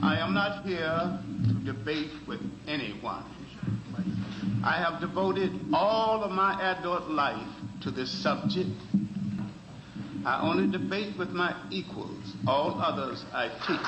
I am not here to debate with anyone. I have devoted all of my adult life to this subject. I only debate with my equals. All others I teach.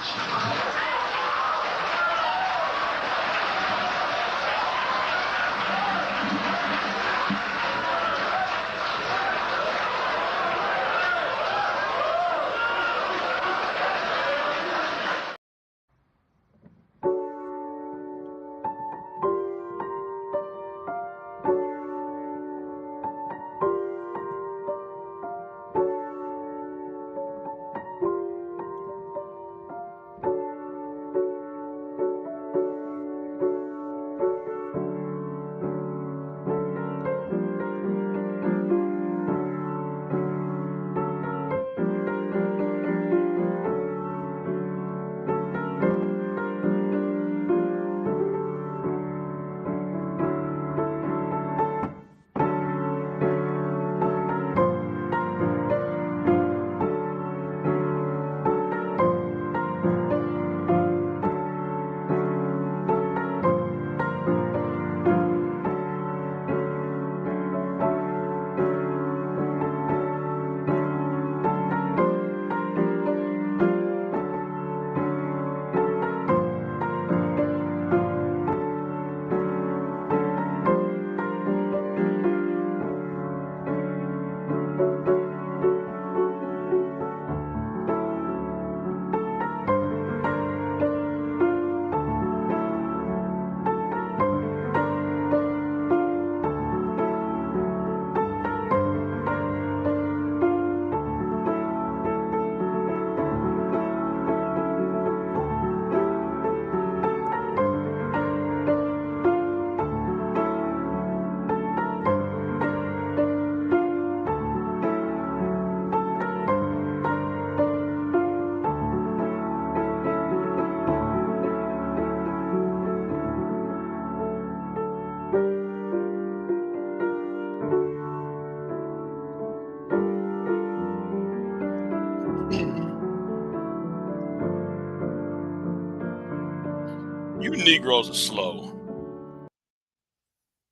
You Negroes are slow.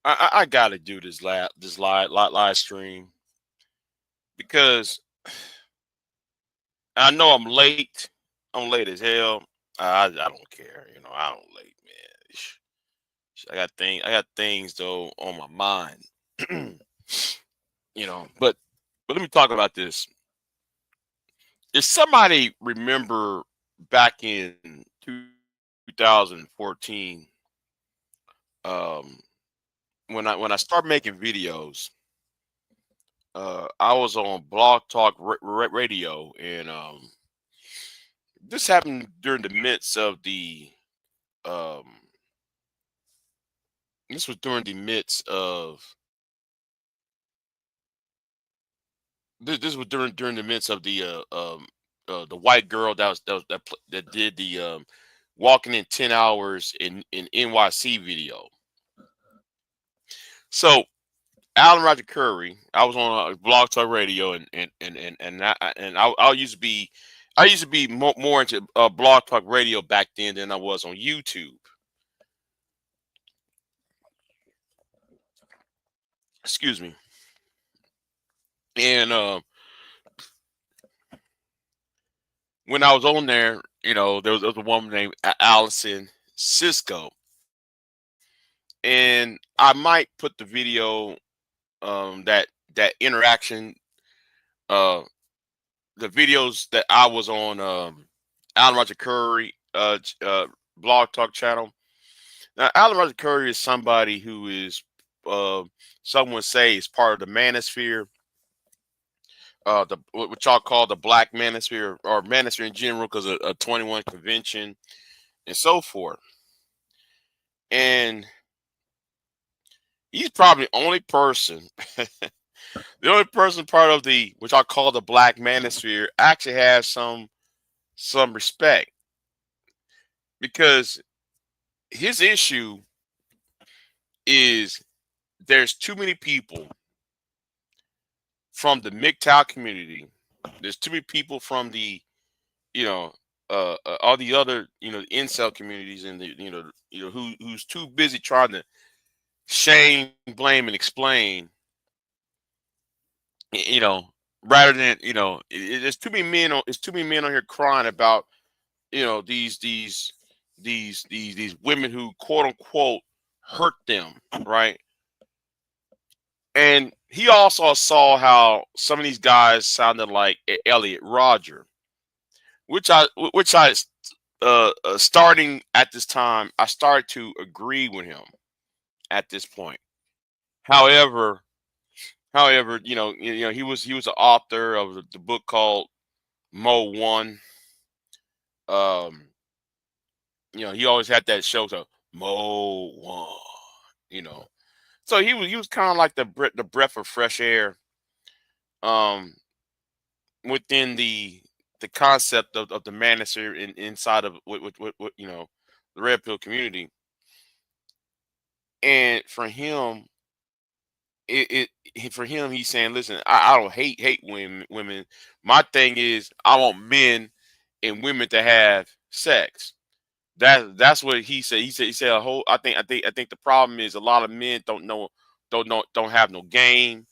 I gotta do this live stream because I know I'm late. I'm late as hell. I don't care. You know, I don't late, man. I got things though on my mind. You know, but let me talk about this. Does somebody remember back in 2014 um, when I started making videos? I was on Blog Talk Radio, and this happened during the midst of the. Um, this was during the midst of. This was during the midst of the white girl that did the walking in 10 hours in NYC video. So Alan Roger Curry, I was on Blog Talk Radio, I used to be more into Blog Talk Radio back then than I was on YouTube. Excuse me. And when I was on there, you know, there was a woman named Allison Cisco, and I might put the video that interaction, uh, the videos that I was on Alan Roger Curry Blog Talk channel. Now, Alan Roger Curry is somebody who is, uh, someone say, is part of the manosphere, the what y'all call the Black Manosphere or Manosphere in general, because of a 21 convention and so forth. And he's probably the only person, the only person part of the which I call the Black Manosphere actually has some respect, because his issue is there's too many people from the MGTOW community. There's too many people from the, you know, all the other, incel communities and the, who's too busy trying to shame, blame, and explain, you know, rather than, there's too many men on, it's too many men on here crying about, these women who quote unquote hurt them, right? And he also saw how some of these guys sounded like Elliot Rodger, which I starting at this time, I started to agree with him at this point. However, he was an author of the book called Mo One. Um, he always had that show, so Mo One, you know. So he was kind of like the breath of fresh air, um, within the concept of the manosphere inside of what the red pill community. And for him, for him, he's saying, listen, I don't hate women. My thing is I want men and women to have sex. That's what he said. He said a whole. I think the problem is a lot of men don't have no game.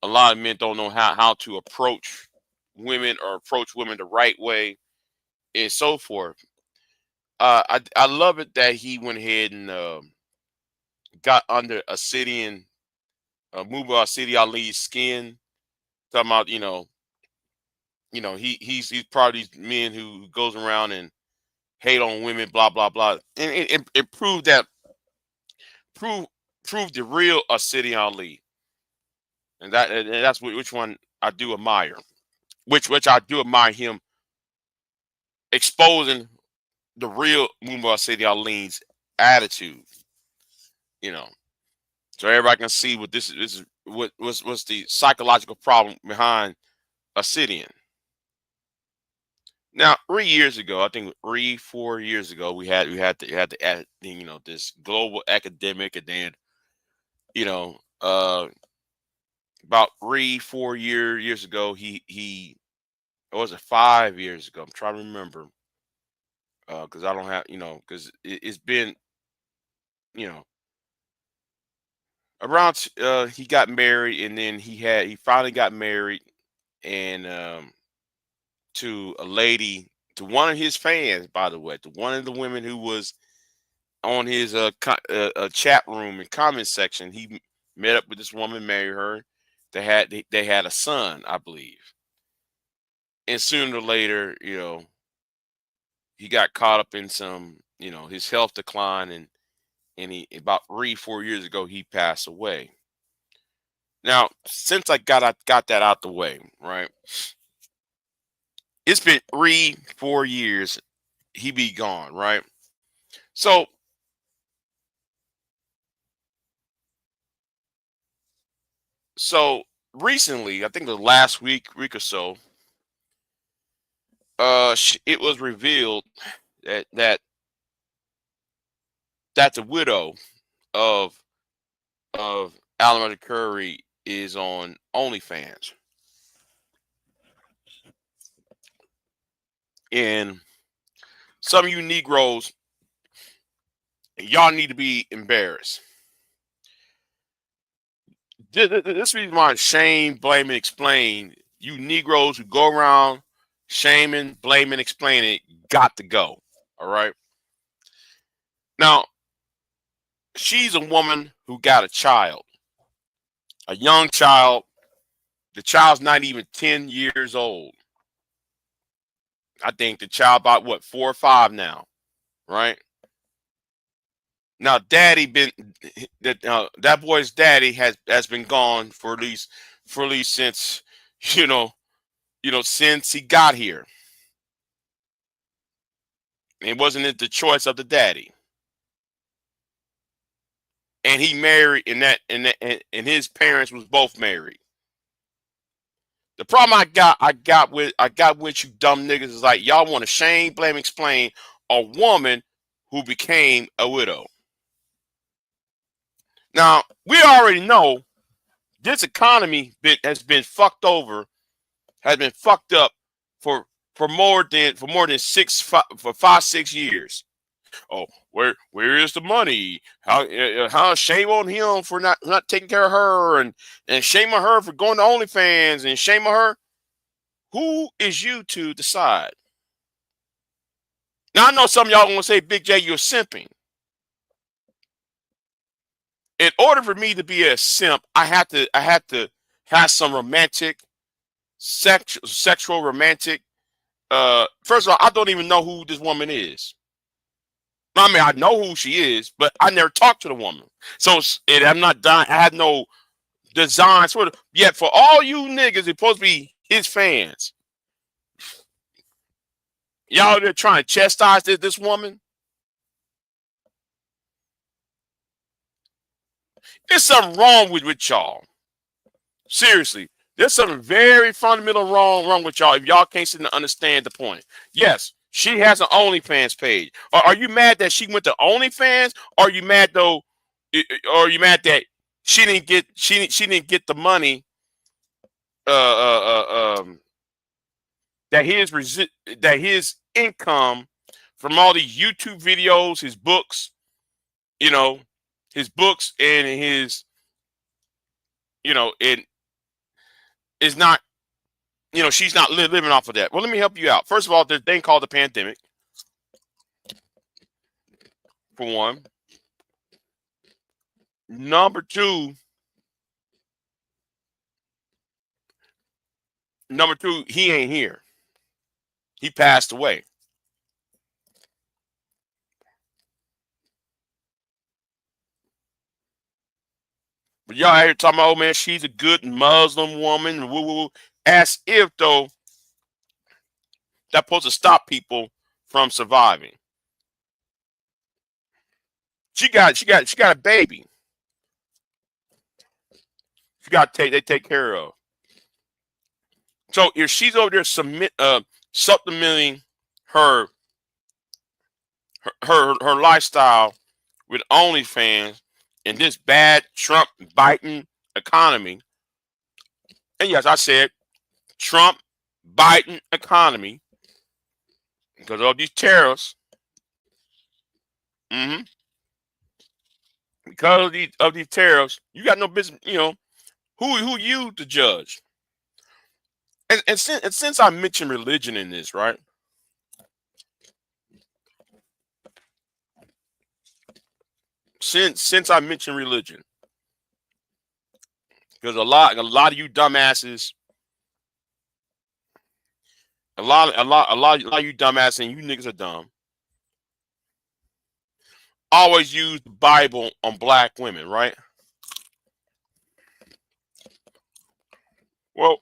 A lot of men don't know how to approach women or approach women the right way and so forth. I love it that he went ahead and got under Muba City Ali's skin. Talking about, he's part of these men who goes around and hate on women, blah blah blah, and it proved prove proved the real City Ali, and that's which one I do admire, which I do admire him exposing the real Muba City Ali's attitude, you know, so everybody can see what this is what's the psychological problem behind Obsidian. Now, 3 years ago, I think 4 years ago, this global epidemic, and then you know about 3 4 years ago, he or was it 5 years ago? I'm trying to remember because I don't have because it's been you know around he got married, and then he finally got married, and to a lady, to one of his fans, by the way, to one of the women who was on his chat room and comment section. He met up with this woman, married her. They had a son, I believe. And sooner or later, he got caught up in some, his health decline, and he about 3 4 years ago he passed away. Now, since I got that out the way, right? It's been 3 4 years he be gone, right? So recently, I think the last week or so, it was revealed that the widow of Alan Curry is on OnlyFans, and some of you Negroes, y'all need to be embarrassed. This is my shame, blame, and explain. You Negroes who go around shaming, blaming, explaining, got to go. All right. Now, she's a woman who got a child, a young child. The child's not even 10 years old. I think the child about what, 4 or 5 now, right? Now, daddy been that boy's daddy has been gone for at least since you know since he got here. It wasn't it the choice of the daddy, and he married, and his parents was both married. The problem I got with you dumb niggas is like y'all want to shame, blame, explain a woman who became a widow. Now we already know this economy has been fucked over, has been fucked up for for more than 5-6 years. Oh, where is the money? How shame on him for not taking care of her, and shame on her for going to OnlyFans, and shame on her. Who is you to decide? Now I know some of y'all gonna say, Big J, you're simping. In order for me to be a simp, I had to have some romantic, sexual romantic. First of all, I don't even know who this woman is. I mean, I know who she is, but I never talked to the woman. So I'm not dying. I had no design sort of. Yet for all you niggas, it's supposed to be his fans. Y'all there trying to chastise this woman. There's something wrong with y'all. Seriously, there's something very fundamental wrong with y'all if y'all can't seem to understand the point. Yes, she has an OnlyFans page. Are you mad that she went to OnlyFans? Or are you mad though? Or are you mad that she didn't get the money? That his income from all these YouTube videos, his books, his books and his, it is not. She's not living off of that. Well, let me help you out. First of all, there's a thing called the pandemic, for one. Number two, he ain't here. He passed away. But y'all out here talking about, oh man, she's a good Muslim woman, woo woo, as if though that's supposed to stop people from surviving. She got a baby. They take care of. So if she's over there supplementing her lifestyle with OnlyFans in this bad Trump Biden economy, and yes, I said Trump Biden economy because of these tariffs. Because of these tariffs, you got no business. Who you to judge? And since I mentioned religion in this, right? Since I mentioned religion, because a lot of you dumbasses, a lot of you dumbasses, and you niggas are dumb. Always use the Bible on black women, right? Well,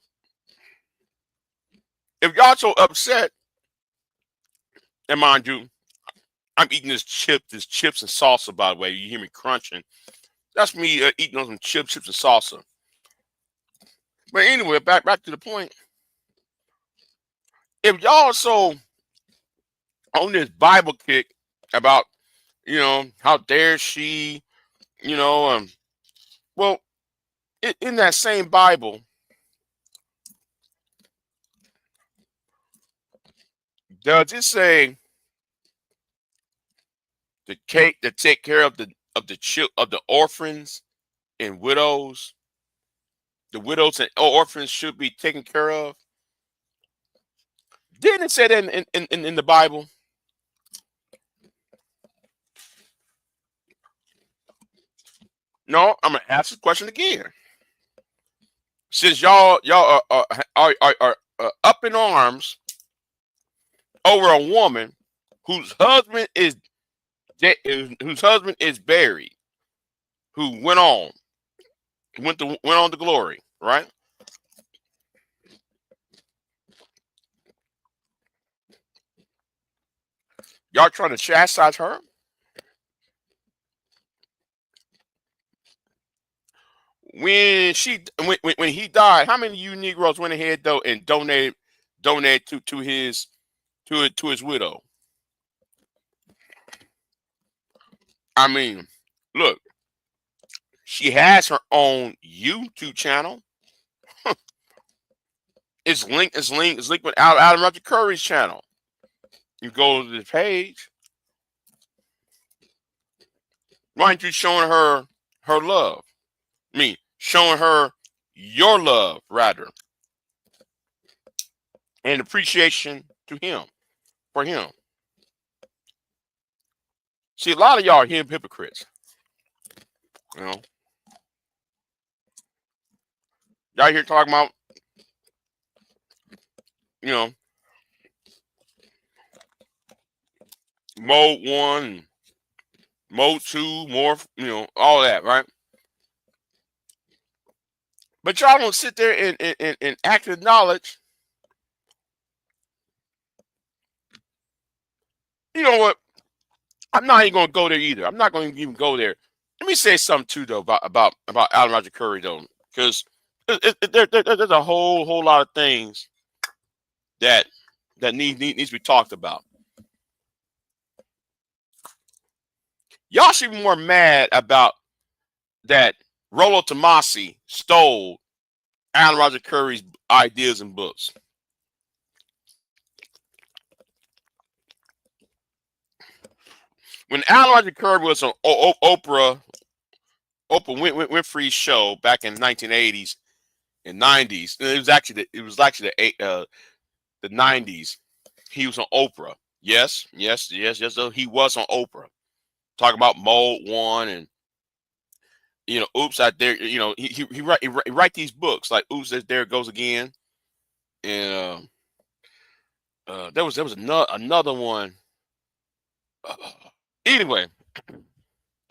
if y'all so upset, and mind you, I'm eating this chips and salsa, by the way. You hear me crunching. That's me eating on some chips and salsa. But anyway, back to the point. If y'all so on this Bible kick about, how dare she, well, in that same Bible, does it say to take care of the orphans and widows? The widows and orphans should be taken care of. Didn't it say that in the Bible? No, I'm gonna ask the question again. Since y'all are up in arms over a woman whose husband is buried, who went on to glory, right? Y'all trying to chastise her? When he died, how many of you Negroes went ahead though and donated to his widow? I mean, look, she has her own YouTube channel. It's linked. It's linked with Adam Roger Curry's channel. You go to the page. Why aren't you showing her love? I mean, showing her your love, rather, and appreciation to him, for him. See, a lot of y'all are hypocrites. You know, y'all here talking about, you know, mode 1, mode 2, more, you know, all that, right? But y'all don't sit there and act knowledge. You know what? I'm not even going to go there either. I'm not going to even go there. Let me say something too, though, about Alan Roger Curry, though, because there's a whole lot of things that needs to be talked about. Y'all should be more mad about that Rollo Tomasi stole Alan Roger Curry's ideas and books. When Alan Roger Curry was on Oprah Winfrey's show back in the 1980s and 90s, it was actually the 90s. He was on Oprah. Yes. So he was on Oprah. Talking about Mode 1 and, you know, oops, out there, you know, he write these books like Oops, There It Goes Again. And there was another one. Anyway,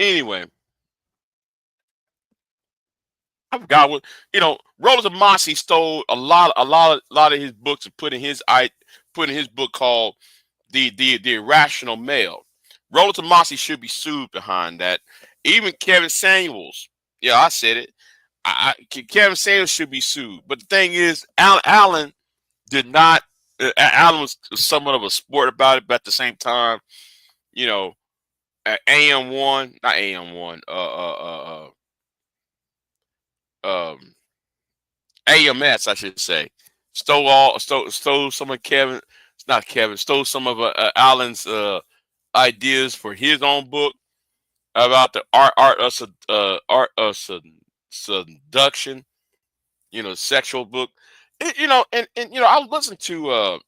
I forgot what, you know. Roller Tomasi stole a lot of his books and put in his book called the Irrational Male. Roller Tomasi should be sued behind that. Even Kevin Samuels, yeah, I said it. Kevin Samuels should be sued. But the thing is, Alan did not. Alan was somewhat of a sport about it, but at the same time, you know, AM1, not AM1, AMS, I should say, stole some of Kevin. It's not Kevin. Stole some of Alan's ideas for his own book about the art of seduction. You know, sexual book. You know, and you know, I was listening to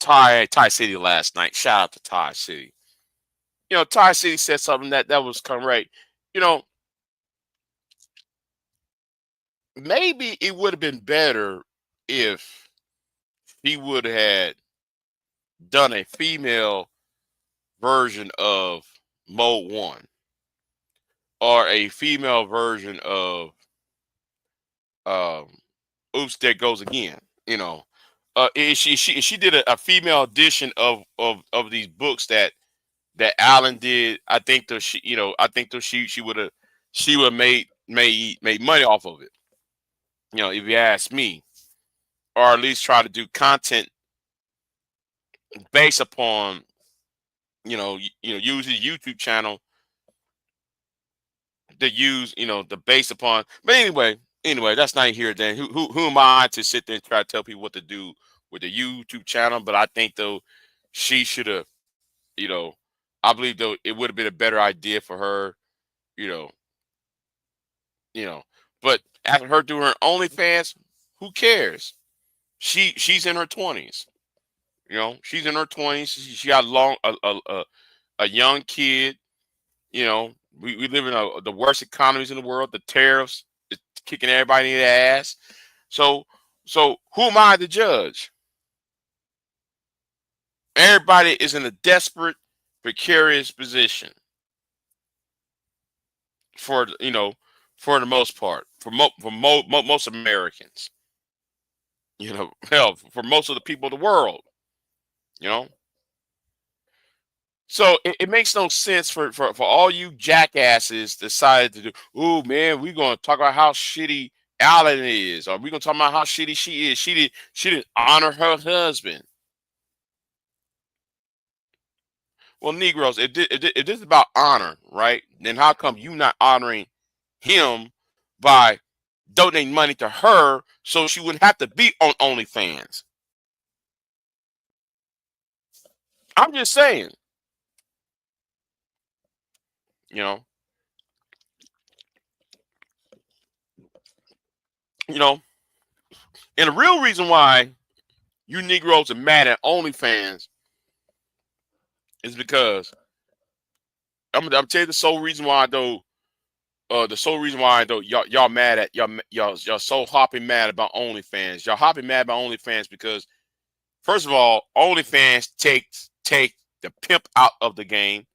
Ty City last night. Shout out to Ty City. You know, Ty City said something that was kind of right. You know, maybe it would have been better if he would have had done a female version of Mode 1 or a female version of um, Oops, There Goes Again. You know, she did a female edition of these books that Alan did. I think that she, you know, I think that she would have made money off of it. You know, if you ask me, or at least try to do content based upon, use his YouTube channel to use, the based upon. But anyway, that's not here. Then who am I to sit there and try to tell people what to do with the YouTube channel? But I think though she should have, you know, I believe though it would have been a better idea for her, you know, you know. But after her doing her OnlyFans, who cares? She's in her 20s. You know, she's in her 20s. She got a young kid. You know, we live in the worst economies in the world. The tariffs is kicking everybody in the ass. So who am I to judge? Everybody is in a desperate, precarious position for for the most part, most Americans. You know, hell, for most of the people of the world. You know, so it makes no sense for all you jackasses decided to do. Oh man, we're gonna talk about how shitty Alan is, or we're gonna talk about how shitty she is. She didn't honor her husband. Well, Negroes, if this is about honor, right? Then how come you not honoring him by donating money to her so she wouldn't have to be on OnlyFans. I'm just saying, you know, you know, and the real reason why you Negroes are mad at OnlyFans is because I'm tell you the sole reason why I don't. The sole reason why I don't y'all mad at y'all so hopping mad about OnlyFans. Y'all hopping mad about OnlyFans because first of all, OnlyFans take the pimp out of the game.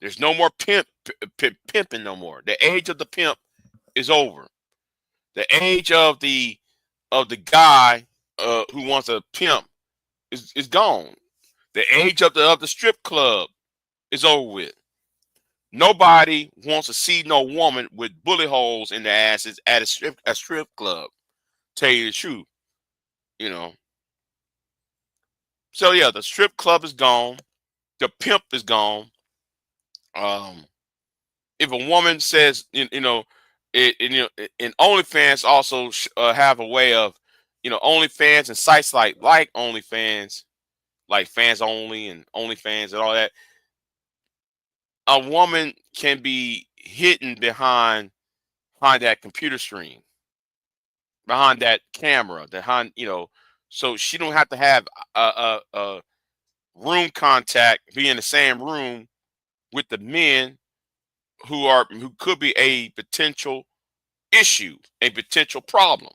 There's no more pimping no more. The age of the pimp is over. The age of the guy who wants a pimp is gone. The age of the strip club is over with. Nobody wants to see no woman with bullet holes in their asses at a strip club. Tell you the truth, you know. So yeah, the strip club is gone. The pimp is gone. If a woman says, and OnlyFans also have a way of, OnlyFans and sites like OnlyFans, like Fans Only and OnlyFans and all that. A woman can be hidden behind that computer screen, behind that camera, behind, so she don't have to have a room contact, be in the same room with the men who could be a potential issue, a potential problem.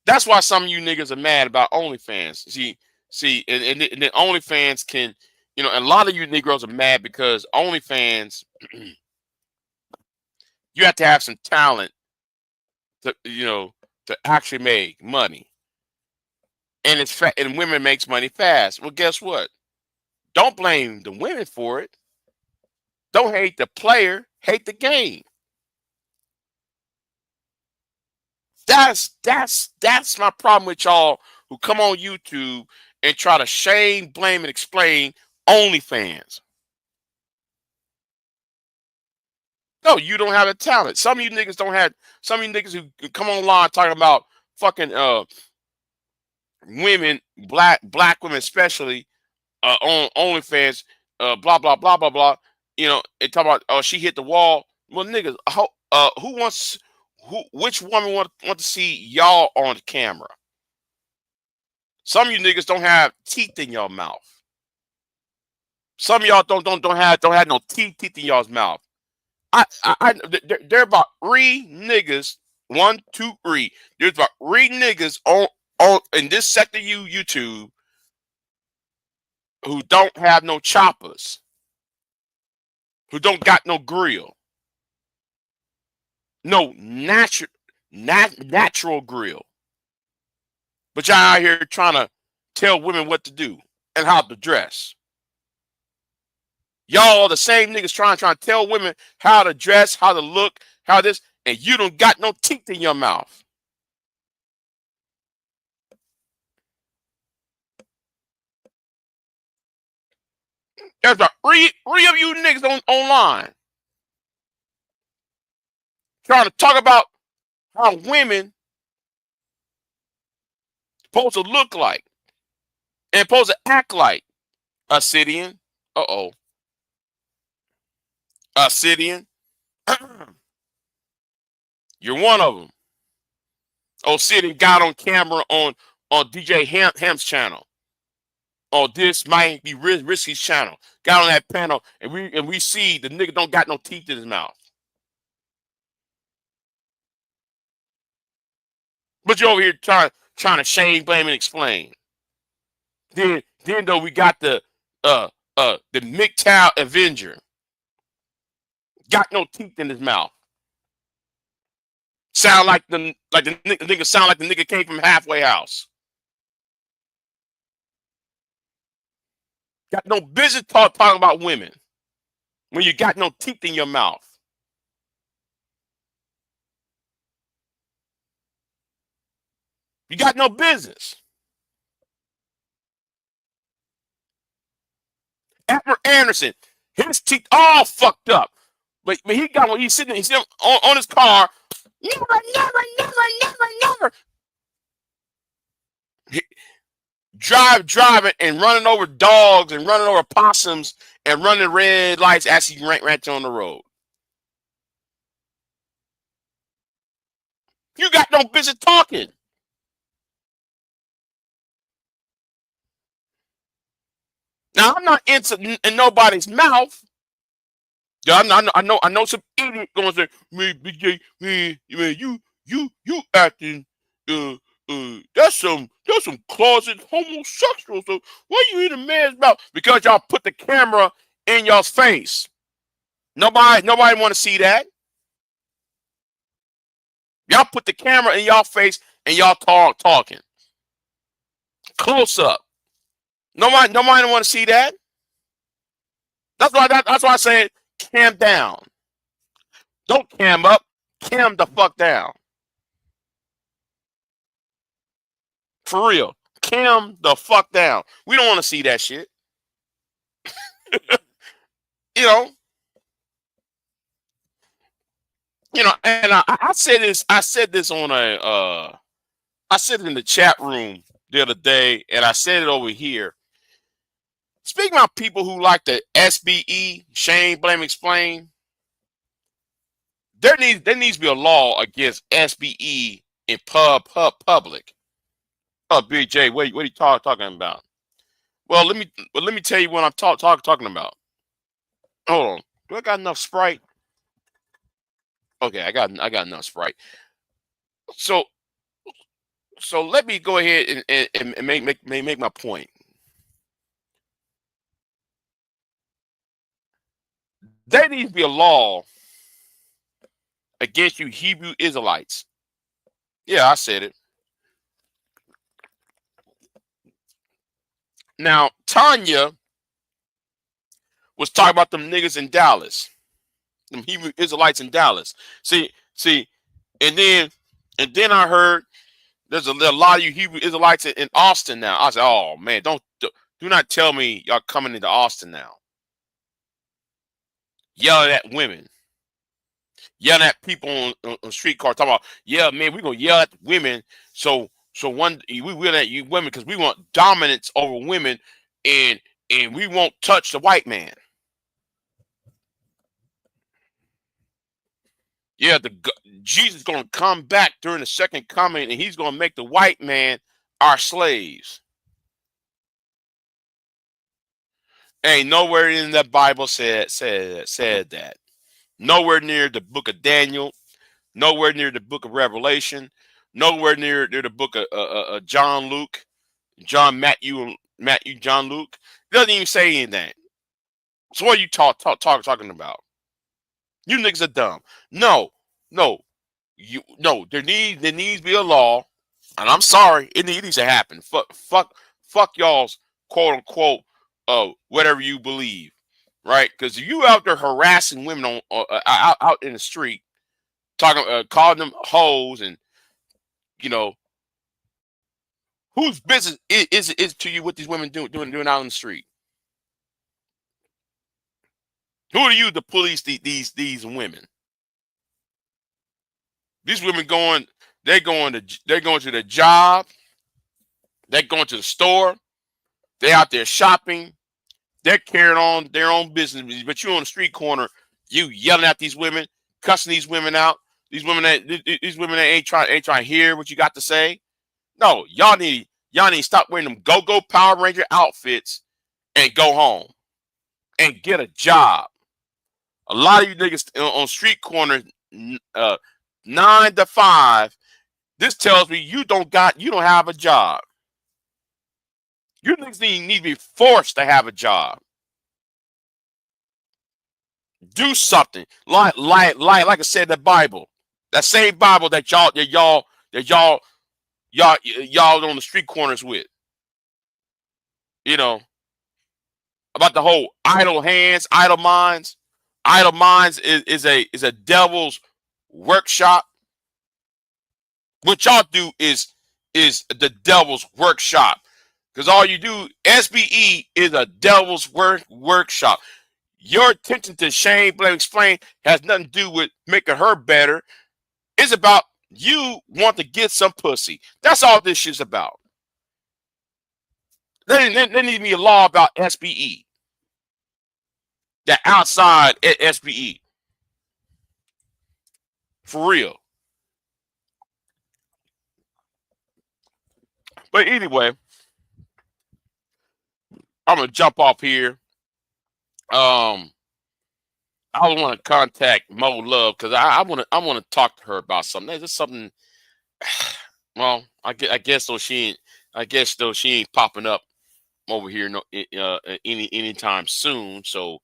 That's why some of you niggas are mad about OnlyFans. And then OnlyFans can, and a lot of you Negroes are mad because OnlyFans, you have to have some talent to, to actually make money. And and women makes money fast. Well, guess what? Don't blame the women for it. Don't hate the player, hate the game. That's my problem with y'all who come on YouTube and try to shame, blame, and explain OnlyFans. No, you don't have the talent. Some of you niggas don't have. Some of you niggas who come online talking about fucking women, black women especially, on OnlyFans, blah blah blah blah blah. And talk about she hit the wall. Well, niggas, which woman want to see y'all on the camera? Some of you niggas don't have teeth in your mouth. Some of y'all don't have no teeth in y'all's mouth. There are about 3 niggas, 1, 2, 3. There's about 3 niggas on in this sector YouTube who don't have no choppers, who don't got no grill, no natural grill. But y'all out here trying to tell women what to do and how to dress. Y'all are the same niggas trying to tell women how to dress, how to look, how this, and you don't got no teeth in your mouth. There's about 3 of you niggas online trying to talk about how women supposed to look like and supposed to act like. Obsidian. Obsidian. You're one of them. Obsidian got on camera on DJ Ham's channel. Oh, this might be Risky's channel. Got on that panel, and we see the nigga don't got no teeth in his mouth. But you're over here trying to shame, blame, and explain. Then though we got the MGTOW Avenger. Got no teeth in his mouth. Sound like the nigga sound like the nigga came from Halfway House. Got no business talking about women when you got no teeth in your mouth. You got no business. Edward Anderson, his teeth all fucked up. But he's sitting on his car. Never. Driving and running over dogs and running over possums and running red lights as he ran on the road. You got no business talking. Now I'm not in nobody's mouth. Yeah, I know some idiot going to say, man, BJ, man, you acting, that's some closet homosexual. So why you in a man's mouth? Because y'all put the camera in y'all's face. Nobody want to see that. Y'all put the camera in y'all face and y'all talking close up. Nobody want to see that. That's why I said cam down. Don't cam up. Cam the fuck down. For real. Cam the fuck down. We don't want to see that shit. You know, and I said this. I said this on I said it in the chat room the other day, and I said it over here. Speaking about people who like the SBE, shame, blame, explain, there needs to be a law against SBE in public. Oh, BJ, what are you talking about? Well, let me tell you what I'm talking about. Hold on. Do I got enough Sprite? Okay, I got enough Sprite. So let me go ahead and make my point. There needs to be a law against you Hebrew Israelites. Yeah, I said it. Now, Tanya was talking about them niggas in Dallas. Them Hebrew Israelites in Dallas. See, and then I heard there's a lot of you Hebrew Israelites in Austin now. I said, oh man, do not tell me y'all coming into Austin now. Yelling at women. Yelling at people on streetcar, talking about, yeah, man, we're gonna yell at women. So we will at you women because we want dominance over women, and we won't touch the white man. Yeah, Jesus is gonna come back during the second coming, and he's gonna make the white man our slaves. Ain't nowhere in the Bible said that. Nowhere near the book of Daniel. Nowhere near the book of Revelation. Nowhere near the book of John, Luke, John, Matthew, John, Luke. It doesn't even say anything. So what are you talking about? You niggas are dumb. No. There needs to be a law, and I'm sorry, it needs to happen. Fuck y'all's quote unquote whatever you believe, right? Because you out there harassing women out in the street, calling them hoes, and whose business is to you what these women doing out in the street? Who are you to police these women? These women they're going to the job, they're going to the store, they're out there shopping, they're carrying on their own business. But you on the street corner, you yelling at these women, cussing these women out. These women that ain't trying to hear what you got to say. No, y'all need to stop wearing them go Power Ranger outfits and go home and get a job. A lot of you niggas on street corners, 9 to 5. This tells me you don't have a job. You niggas need to be forced to have a job. Do something. Like I said, the Bible. That same Bible that y'all on the street corners with. About the whole idle hands, idle minds. Idle minds is a devil's workshop. What y'all do is the devil's workshop. Because all you do, SBE is a devil's workshop. Your attention to shame, blame, explain has nothing to do with making her better. It's about you want to get some pussy. That's all this shit's about. There needs to be a law about SBE. That outside SBE. For real. But anyway, I'm gonna jump off here. I want to contact Mo Love because I want to talk to her about something. Is this something? Well, I guess though she ain't popping up over here anytime soon. So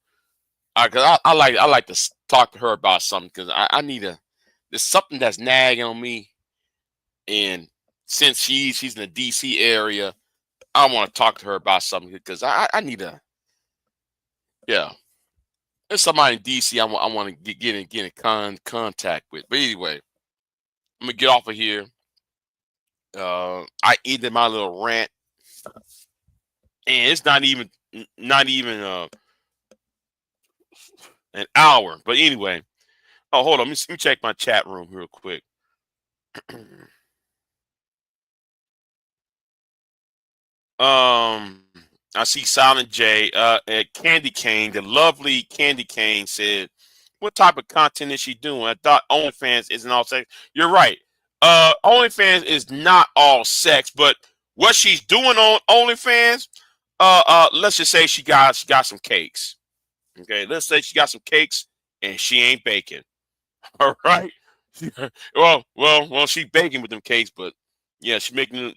I like to talk to her about something because I need there's something that's nagging on me, and since she's in the DC area, I want to talk to her about something because I need yeah. There's somebody in DC I want to get in contact with. But anyway, I'm gonna get off of here. I ended my little rant, and it's not even an hour. But anyway, oh hold on, let me check my chat room real quick. I see Silent J. Candy Cane, the lovely Candy Cane said, "What type of content is she doing? I thought OnlyFans isn't all sex." You're right. OnlyFans is not all sex, but what she's doing on OnlyFans, let's just say she got some cakes. Okay, let's say she got some cakes and she ain't baking. All right. well, she baking with them cakes, but yeah, she's making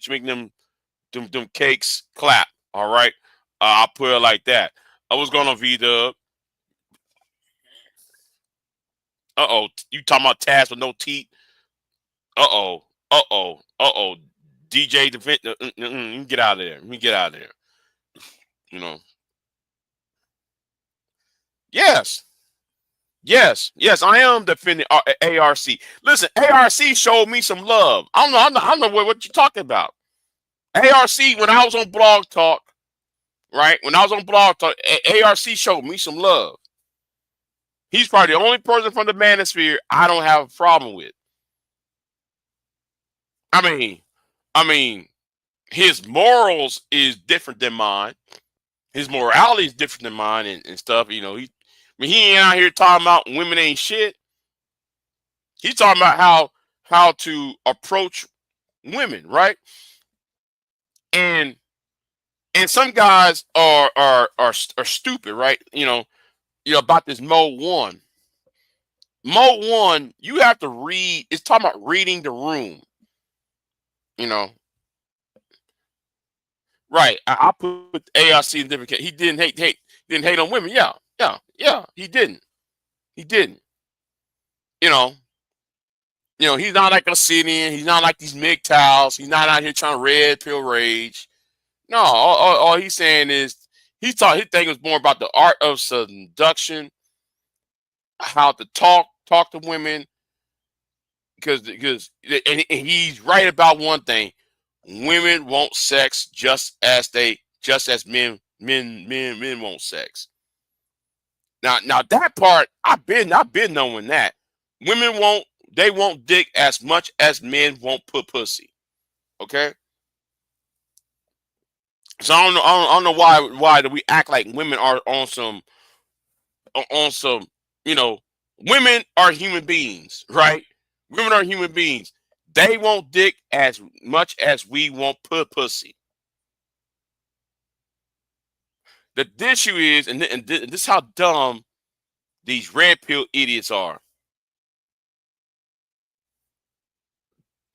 them cakes clap. All right. I'll put it like that. I was gonna be the you talking about Taz with no teeth? DJ defend get out of there. Let me get out of there. You know. Yes. Yes, I am defending ARC. Listen, ARC showed me some love. I don't know what you're talking about. ARC, when I was on Blog Talk, right? When I was on Blog Talk, ARC showed me some love. He's probably the only person from the manosphere I don't have a problem with. I mean, his morals is different than mine. His morality is different than mine and stuff. You know, he ain't out here talking about women ain't shit. He's talking about how to approach women, right? And some guys are stupid, right? You know about this mode one. Mode one, you have to read. It's talking about reading the room. You know, right? I put ARC in different. He didn't hate on women. Yeah. He didn't. You know, he's not like a Syrian. He's not like these MGTOWs. He's not out here trying to red pill rage. No, all he's saying is his thing was more about the art of seduction, how to talk to women, because he's right about one thing: women want sex just as men want sex. Now that part I've been knowing that women want dick as much as men won't put pussy. Okay. So I don't know why do we act like women are on some women are human beings, right? Women are human beings. They want dick as much as we want put pussy. The issue is, and this is how dumb these red pill idiots are.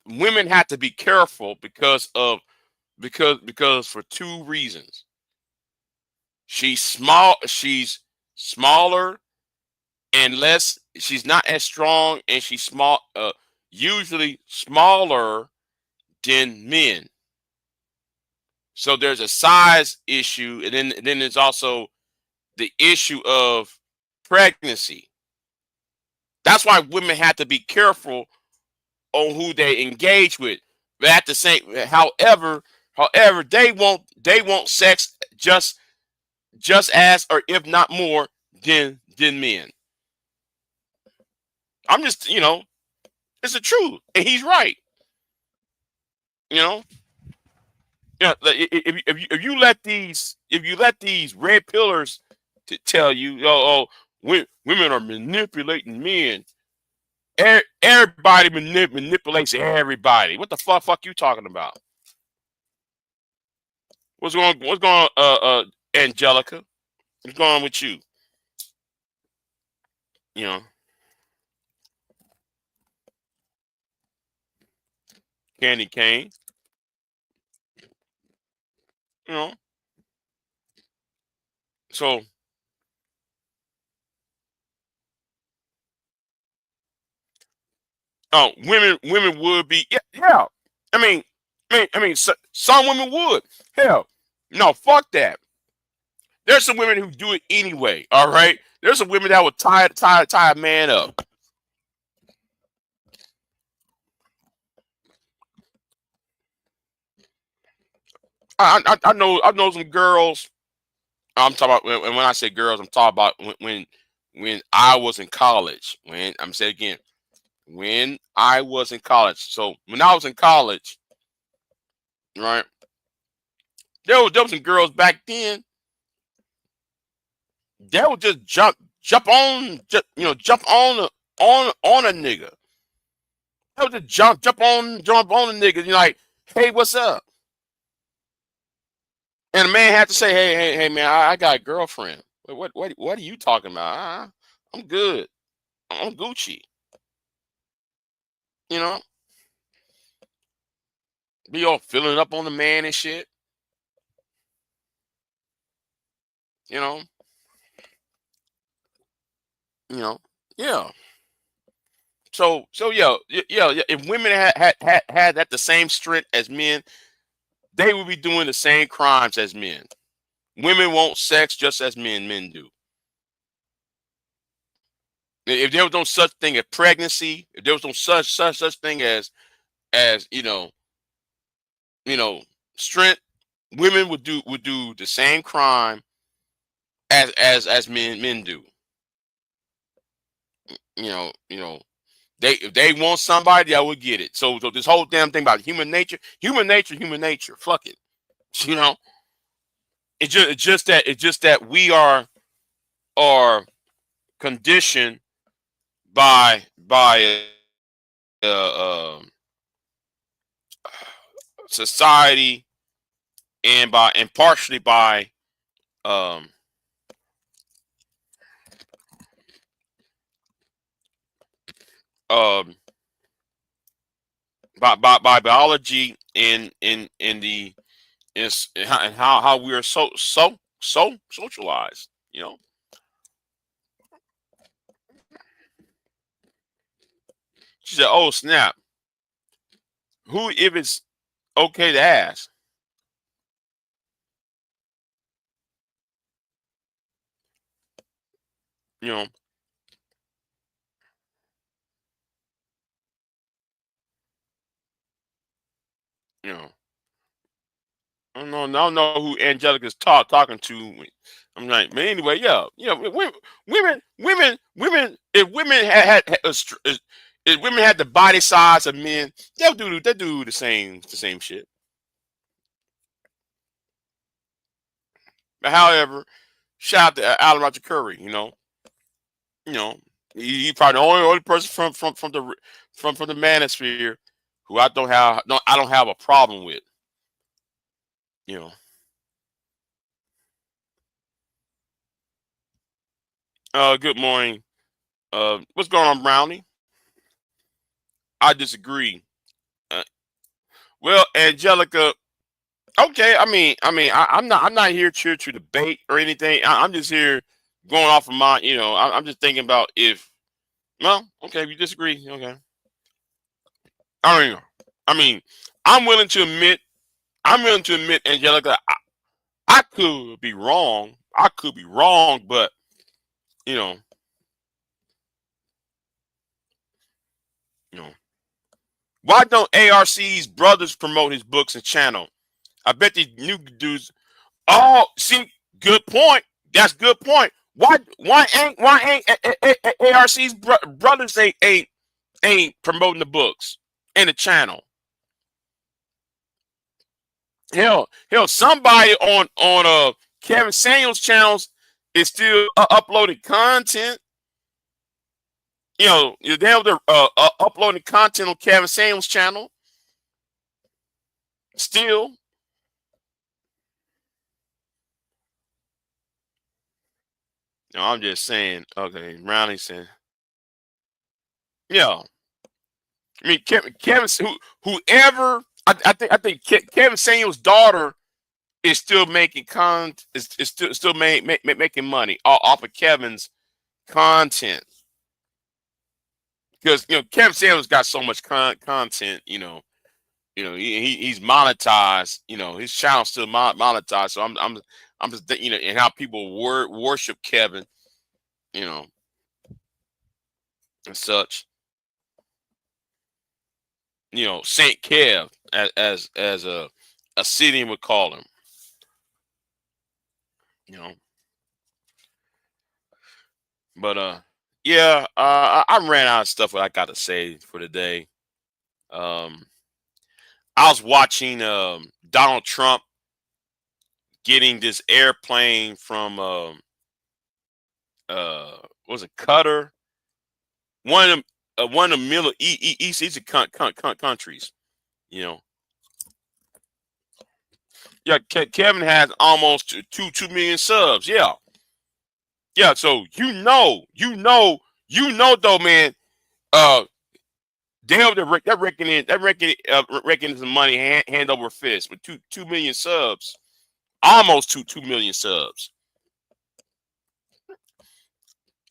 Women have to be careful because for two reasons. She's smaller and less. She's not as strong, and she's usually smaller than men. So there's a size issue, and then there's also the issue of pregnancy. That's why women have to be careful on who they engage with. But at the same, however, they want sex just as, or if not more, than men. I'm just, it's the truth, and he's right. Yeah, if you let these red pillars to tell you, women are manipulating men. Everybody manipulates everybody. What the fuck you talking about? What's going on, Angelica? What's going on with you? Candy cane. You know. So women would be, yeah. Some women would. Hell, no, fuck that. There's some women who do it anyway. All right. There's some women that would tie a man up. I know some girls. I'm talking about when I say girls, I'm talking about when I was in college. When I'm saying again, when I was in college. So when I was in college, right, there was some girls back then. They would just jump on, jump on a nigga. They would just jump on a nigga. You're like, hey, what's up? And a man had to say, hey, man, I got a girlfriend. What are you talking about? I'm good. I'm Gucci. You know, be all filling up on the man and shit. You know, yeah. So yeah. If women had that the same strength as men, they would be doing the same crimes as men. Women want sex just as men do. If there was no such thing as pregnancy, if there was no such thing as you know strength, women would do the same crime as men do. If they want somebody, I would get it. So this whole damn thing about human nature. Fuck it. You know, it's just that we are conditioned by society and partially um um by biology and in the is and how we are so socialized. She said, "Oh snap! Who if it's okay to ask?" You know, you know. I don't know who Angelica's talking to. I'm like, but anyway, yeah. Women. If women if women had the body size of men, they do the same shit. But however, shout out to Alan Roger Curry. You know, he probably the only person from the manosphere who I don't have a problem with. You know. Good morning. What's going on, Brownie? I disagree. Uh, well, Angelica. Okay, I'm not here to debate or anything. I'm just here going off of my, I'm just thinking about if. Well, okay, if you disagree, okay. I don't know. I mean, I'm willing to admit, Angelica, I could be wrong. But you know, you know, why don't ARC's brothers promote his books and channel? I bet these new dudes. Oh, see, good point. That's good point. Why ain't ARC's brothers ain't promoting the books and the channel? Hell, somebody on Kevin Samuels channels is still uploading content. You know, they're uploading content on Kevin Samuels channel. Still. No, I'm just saying. Okay, Brownie said, yeah. I mean, Kevin, whoever. I think Kevin Samuels' daughter is still making is still making money off of Kevin's content, because Kevin Samuels got so much content. He's monetized. His channel's still monetized. So I'm just and how people worship Kevin, and such. Saint Kev, as a city would call him. But yeah, I ran out of stuff what I got to say for today. I was watching Donald Trump getting this airplane from was it Qatar? One of the Middle Eastern countries. Yeah, Kevin has almost 2 million subs. Yeah. So though, man. They're reckoning some money hand over fist with 2 million subs, almost 2 million subs.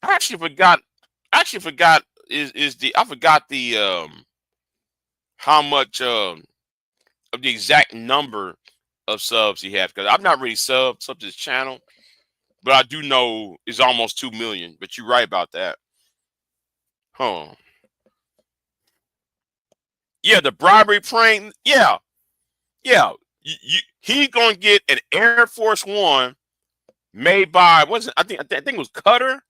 I actually forgot. I forgot the how much of the exact number of subs he has, because I'm not really subbed to this channel, but I do know it's almost 2 million. But you're right about that. Huh. Yeah, the bribery prank. Yeah. He's gonna get an Air Force One made by I think it was Qatar.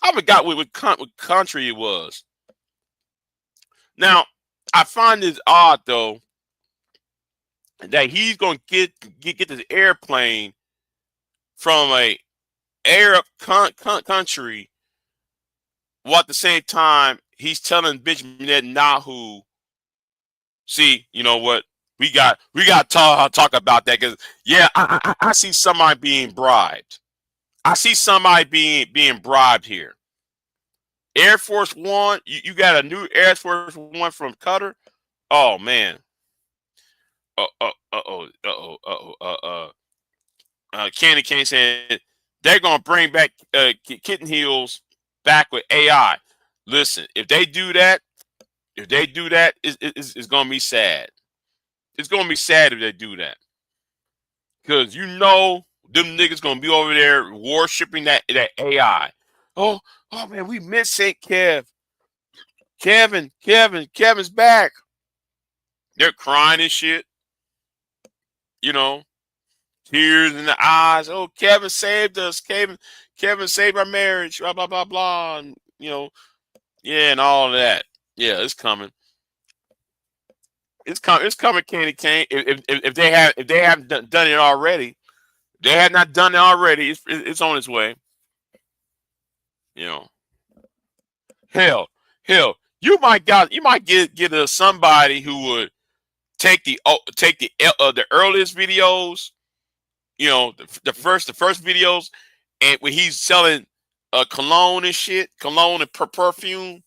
I forgot what country it was. Now, I find this odd though that he's gonna get this airplane from a Arab country, while at the same time he's telling Benjamin Netanyahu, see, you know what? We got to talk about that, because yeah, I see somebody being bribed. I see somebody being bribed here. Air Force One, you got a new Air Force One from Qatar. Oh man. Candy Cane said they're gonna bring back Kitten Heels back with AI. Listen, if they do that, it's gonna be sad. It's gonna be sad if they do that, because them niggas gonna be over there worshiping that AI. Oh man, we miss Saint Kev. Kevin's back. They're crying and shit. Tears in the eyes. Oh, Kevin saved us. Kevin saved our marriage. Blah blah blah blah. And, yeah, and all of that. Yeah, it's coming. It's coming, Candy Cane. If they haven't done it already, they have not done it already. It's on its way. Hell, you might get somebody who would take the earliest videos, the first videos, and when he's selling cologne and shit, cologne and perfume,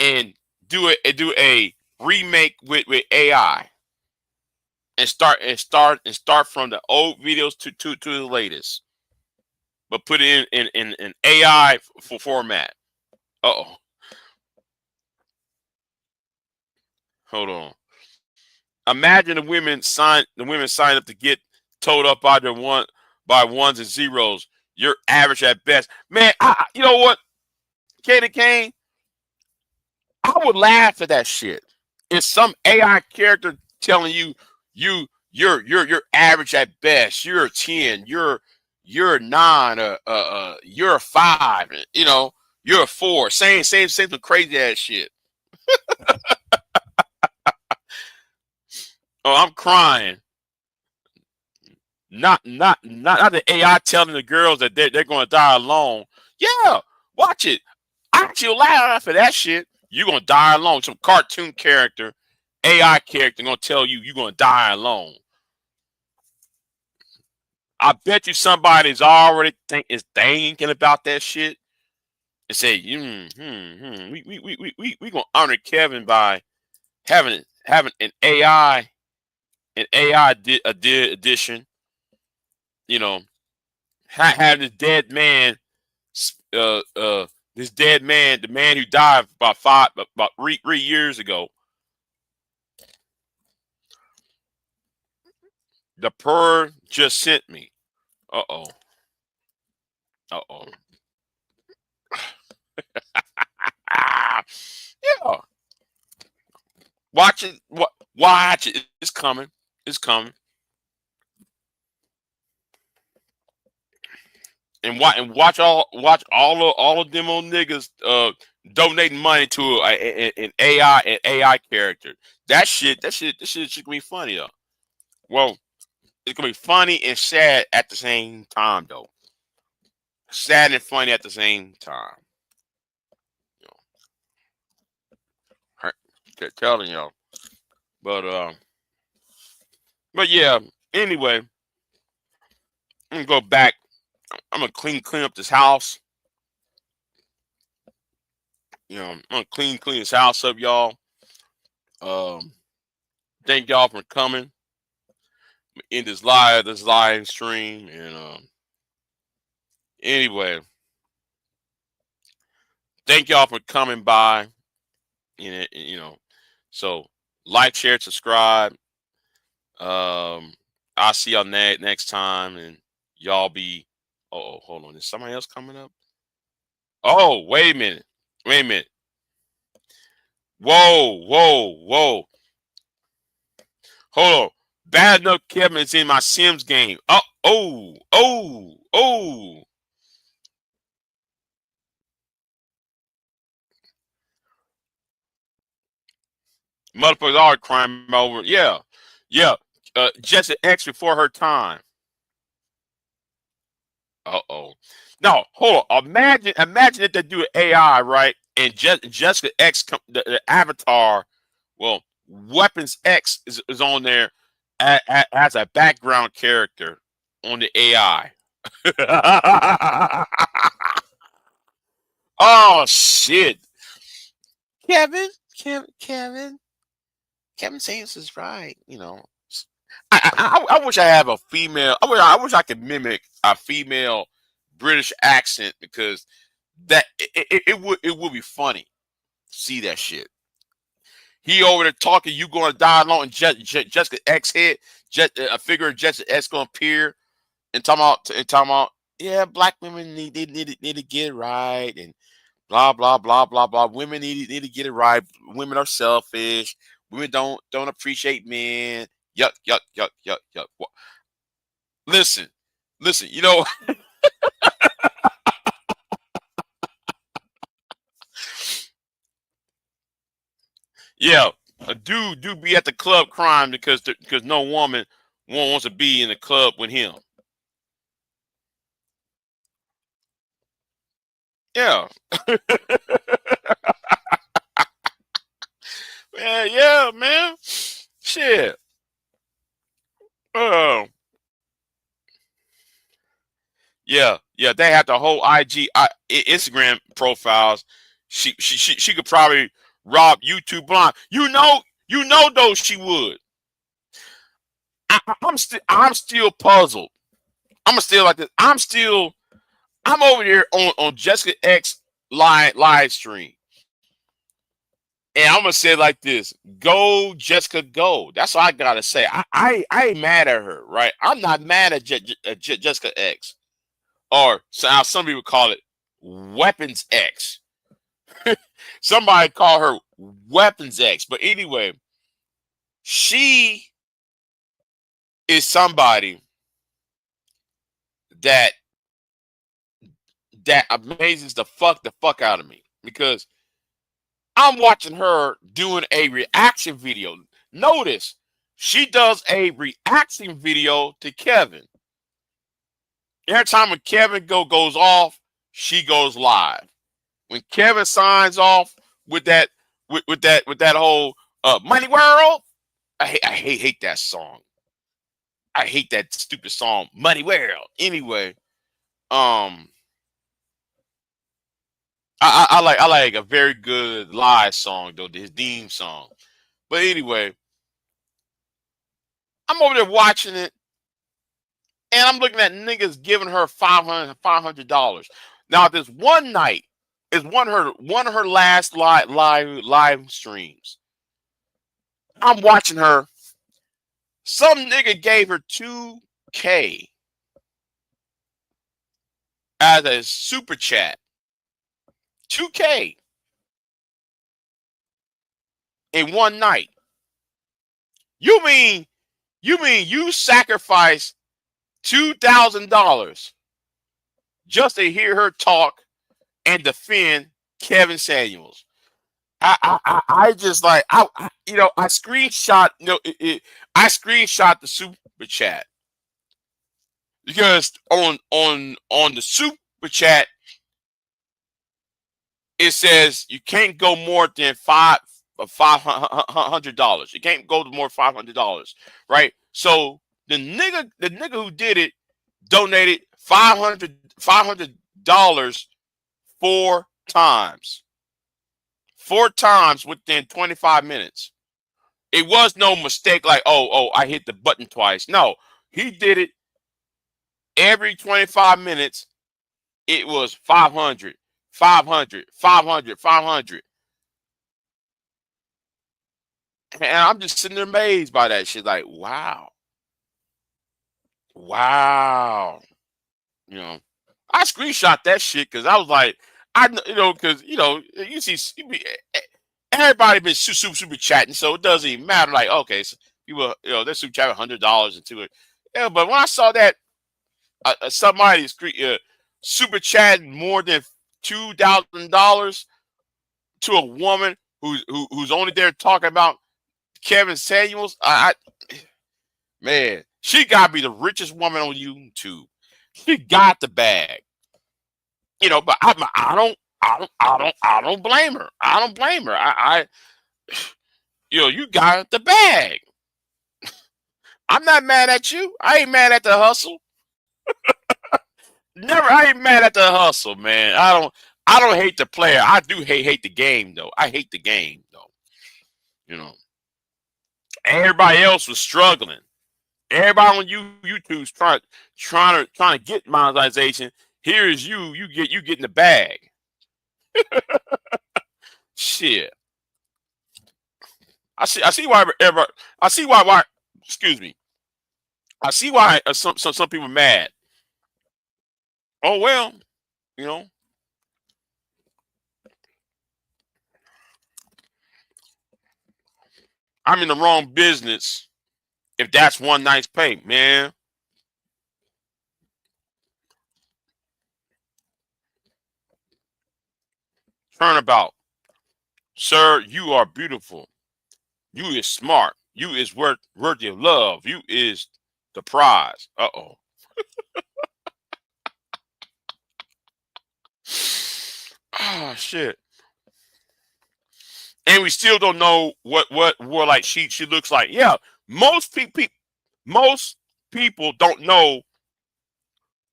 and do a remake with AI, and start from the old videos to the latest, but put it in AI format. Uh-oh. Hold on. Imagine the women sign up to get towed up by ones and zeros. You're average at best. Man, you know what? Candy Cane, I would laugh at that shit. If some AI character telling you're average at best, you're a 10, you're you're a 9, you're a 5, you know, you're a 4. Same some crazy ass shit. Oh, I'm crying. Not the AI telling the girls that they're going to die alone. Yeah, watch it. I actually laugh at that shit. You're going to die alone. Some cartoon character, AI character going to tell you you're going to die alone. I bet you somebody's already thinking about that shit and say, we gonna honor Kevin by having an AI edition. You know, have this dead man, this dead man, the man who died about 3 years ago. The per just sent me. Uh-oh. Uh-oh. Yeah. Watch it. Watch it. It's coming. It's coming. And watch all of them old niggas donating money to an AI character. That shit should be funny though. Well, it's gonna be funny and sad at the same time though. Sad and funny at the same time. You know, telling y'all. But yeah. Anyway, I'm gonna go back. I'm gonna clean up this house. You know, I'm gonna clean this house up, y'all. Thank y'all for coming in this live stream. And anyway, thank y'all for coming by. You know, so like, share, subscribe. I'll see y'all next time, and y'all be. Oh, hold on. Is somebody else coming up? Oh, wait a minute. Whoa. Hold on. Bad enough Kevin is in my Sims game. Oh. Motherfuckers are crying over. Yeah. Just an X before her time. Uh-oh. No, hold on. Imagine if they do an AI, right? And Jessica X, the avatar, well, Weapons X is on there as a background character on the AI. Oh shit. Kevin Saints is right. You know, I wish I have a female. I wish I could mimic a female British accent, because that it would be funny to see that shit. He over there talking, you gonna die alone, and Jessica X head, a figure of Jessica X gonna appear and talking about, yeah, black women need to get it right, and blah blah blah blah blah. Women need to get it right. Women are selfish. Women don't appreciate men. Yuck. Listen. You know, yeah, a dude do be at the club crying because no woman wants to be in the club with him. Yeah. Yeah, man. Shit. Oh. Yeah. They have the whole Instagram profiles. She could probably rob YouTube blind. You know though she would. I'm still puzzled. I'm still like this. I'm over here on Jessica X live stream. And I'm gonna say it like this: go, Jessica, go. That's all I gotta say. I ain't mad at her, right? I'm not mad at Jessica X, or some people call it Weapons X. Somebody call her Weapons X, but anyway, she is somebody that amazes the fuck out of me, because I'm watching her doing a reaction video. Notice she does a reaction video to Kevin. Every time when Kevin goes off, she goes live. When Kevin signs off with that with that whole Money World, I hate that song. I hate that stupid song, Money World. Anyway, I like a very good live song though, his theme song. But anyway, I'm over there watching it, and I'm looking at niggas giving her $500. Now this one night is one of her last live streams. I'm watching her. Some nigga gave her $2K as a super chat. $2K in one night. You mean you sacrifice $2,000 just to hear her talk and defend Kevin Samuels? I just like I screenshot I screenshot the super chat, because on the super chat it says you can't go more than $500. You can't go to more $500, right? So the nigga who did it donated $500 4 times. 4 times within 25 minutes. It was no mistake like, oh, I hit the button twice. No, he did it every 25 minutes. It was 500, 500, 500, 500. And I'm just sitting there amazed by that shit. Like, wow. Wow. You know, I screenshot that shit because I was like, because you see, everybody been super chatting, so it doesn't even matter. Like, okay, so people, they're super chatting $100 into it. Yeah, but when I saw that somebody super chatting more than $2,000 to a woman who's only there talking about Kevin Samuels, man, she gotta be the richest woman on YouTube. She got the bag, But I don't blame her. I don't blame her. You got the bag. I'm not mad at you. I ain't mad at the hustle. Never. I ain't mad at the hustle, man. I don't hate the player. I do hate the game though. I hate the game though. Everybody else was struggling. Everybody on YouTube's trying to get monetization. Here is you getting the bag. Shit. I see why excuse me. I see why some people are mad. Oh well, I'm in the wrong business if that's one night's pay, man. Turnabout. Sir, you are beautiful. You is smart. You is worthy of love. You is the prize. Uh-oh. Ah, shit. And we still don't know what like she looks like. Yeah, most people don't know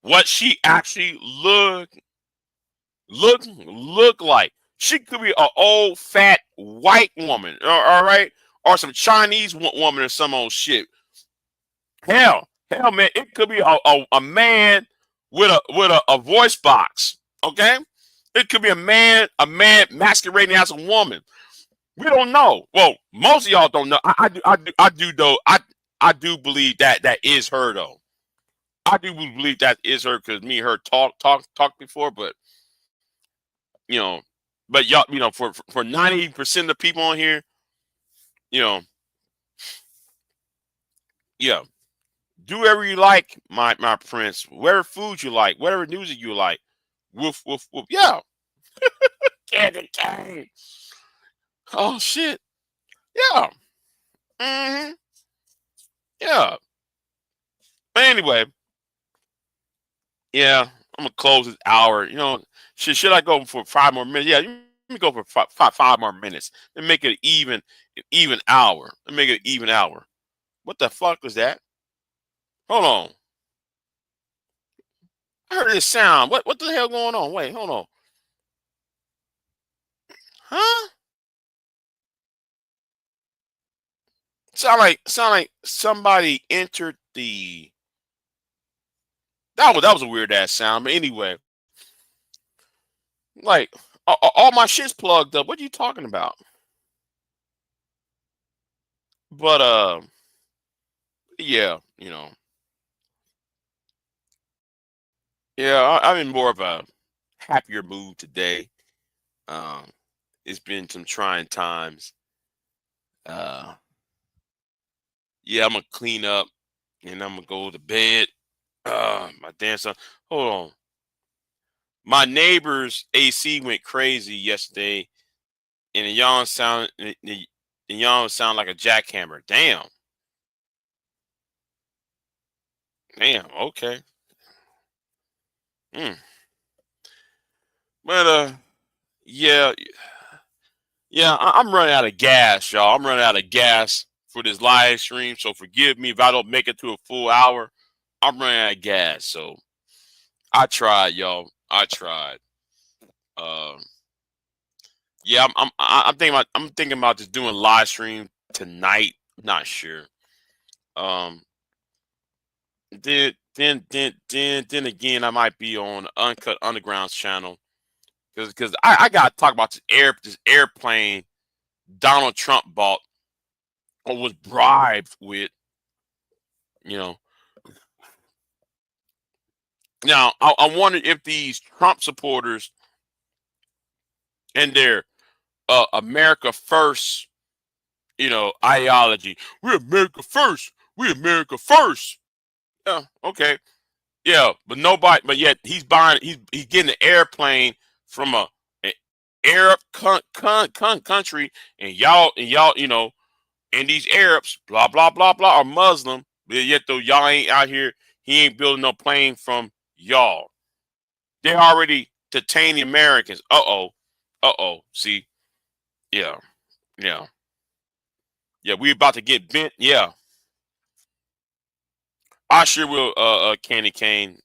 what she actually look like. She could be an old fat white woman, all right, or some Chinese woman or some old shit. Hell, man, it could be a man with a voice box. Okay, it could be a man masquerading as a woman. We don't know. Well, most of y'all don't know. I do though. I do believe that is her though. I do believe that is her because me and her talked before, but y'all, for 90% of the people on here, yeah, Do whatever you like, my prince. Whatever food you like, whatever music you like. Woof, woof, woof. Yeah. Candy cane. Oh, shit. Yeah. Mm-hmm. Yeah. But anyway, yeah, I'm gonna close this hour. You know, should I go for 5 more minutes? Yeah, let me go for five more minutes and make it even hour. Let me make it an even hour. What the fuck was that? Hold on. I heard this sound. What the hell going on? Wait, hold on. Huh? Sound like somebody entered the. That was a weird ass sound. But anyway, like all my shit's plugged up. What are you talking about? But yeah, yeah, I'm in more of a happier mood today. Um, it's been some trying times. Uh, yeah, I'm gonna clean up and I'm gonna go to bed. My damn son. Hold on. My neighbor's AC went crazy yesterday, and the yawn sound like a jackhammer. Damn. Damn. Okay. Mm. But yeah, yeah. I'm running out of gas, y'all. I'm running out of gas for this live stream, so forgive me if I don't make it to a full hour. I'm running out of gas, so I tried, y'all. I tried. Um, yeah, I'm thinking about just doing live stream tonight. Not sure. Um, then again, I might be on Uncut Underground's channel because I gotta talk about this airplane Donald Trump bought or was bribed with. You know, now I wonder if these Trump supporters and their America First, ideology. We're America first. We're America first. Yeah, okay. Yeah, but nobody. But yet he's buying. He's getting an airplane from a Arab country, and y'all, and these Arabs, blah blah blah blah, are Muslim. But yet though y'all ain't out here. He ain't building no plane from y'all. They already detained the Americans. Uh oh. Uh oh. See. Yeah. Yeah. Yeah. We about to get bent. Yeah. I sure will, Candy Cane.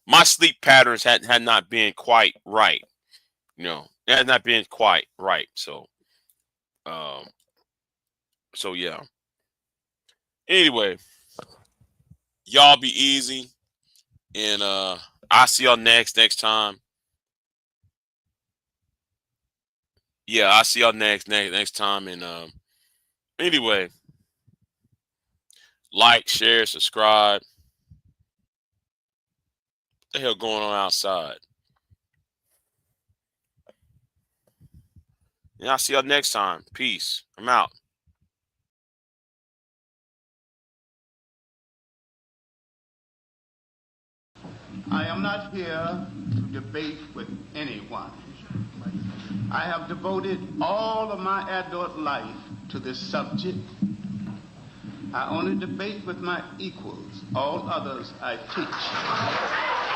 My sleep patterns had not been quite right. It has not been quite right. Um, so yeah. Anyway, y'all be easy, and I'll see y'all next time. Yeah, I'll see y'all next time, and anyway, like, share, subscribe. What the hell going on outside? And I'll see y'all next time. Peace. I'm out. I am not here to debate with anyone. I have devoted all of my adult life to this subject. I only debate with my equals. All others I teach.